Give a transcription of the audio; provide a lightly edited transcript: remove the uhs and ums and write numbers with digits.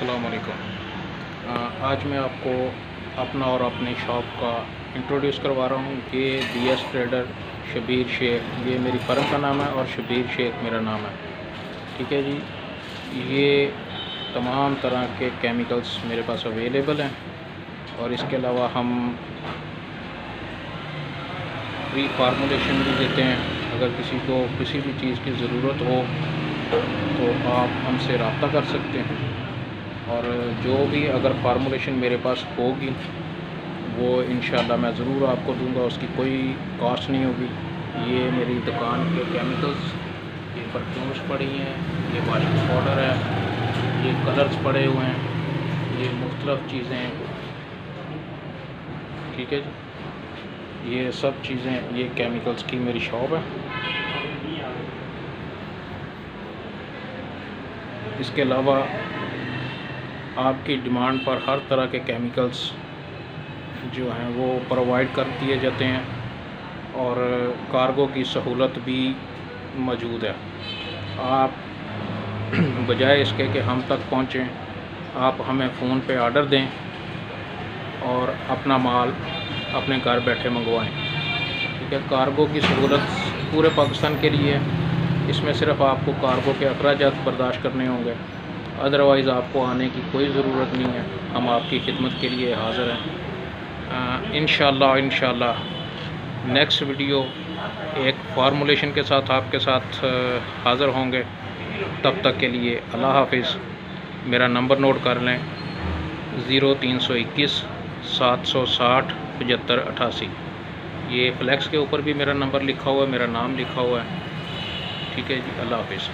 अस्सलाम वालेकुम। आज मैं आपको अपना और अपनी शॉप का इंट्रोड्यूस करवा रहा हूँ। ये BS ट्रेडर शबीर शेख, ये मेरी फर्म का नाम है और शबीर शेख मेरा नाम है। ठीक है जी। ये तमाम तरह के केमिकल्स मेरे पास अवेलेबल हैं और इसके अलावा हम फ्री फार्मूलेशन भी देते हैं। अगर किसी को किसी भी चीज़ की ज़रूरत हो तो आप हमसे रब्ता कर सकते हैं और जो भी अगर फार्मूलेशन मेरे पास होगी वो इंशाल्लाह मैं ज़रूर आपको दूंगा, उसकी कोई कॉस्ट नहीं होगी। ये मेरी दुकान के केमिकल्स, ये परफ्यूम्स पड़ी हैं, ये वॉशिंग पाउडर है, ये कलर्स पड़े हुए हैं, ये मुख्तलिफ़ चीज़ें हैं। ठीक है जी, ये सब चीज़ें, ये केमिकल्स की मेरी शॉप है। इसके अलावा आपकी डिमांड पर हर तरह के केमिकल्स जो हैं वो प्रोवाइड कर दिए जाते हैं और कार्गो की सहूलत भी मौजूद है। आप बजाय इसके कि हम तक पहुँचें, आप हमें फ़ोन पे ऑर्डर दें और अपना माल अपने घर बैठे मंगवाएं। ठीक है, कार्गो की सहूलत पूरे पाकिस्तान के लिए है। इसमें सिर्फ़ आपको कार्गो के अखराजात बर्दाश्त करने होंगे, अदरवाइज़ आपको आने की कोई ज़रूरत नहीं है। हम आपकी खिदमत के लिए हाज़िर हैं। इंशाल्लाह नेक्स्ट वीडियो एक फार्मूलेशन के साथ आपके साथ हाज़िर होंगे। तब तक के लिए अल्लाह हाफिज़। मेरा नंबर नोट कर लें, 0321 760 75 88। ये फ्लैक्स के ऊपर भी मेरा नंबर लिखा हुआ है, मेरा नाम लिखा हुआ है। ठीक है जी, अल्लाह हाफिज़।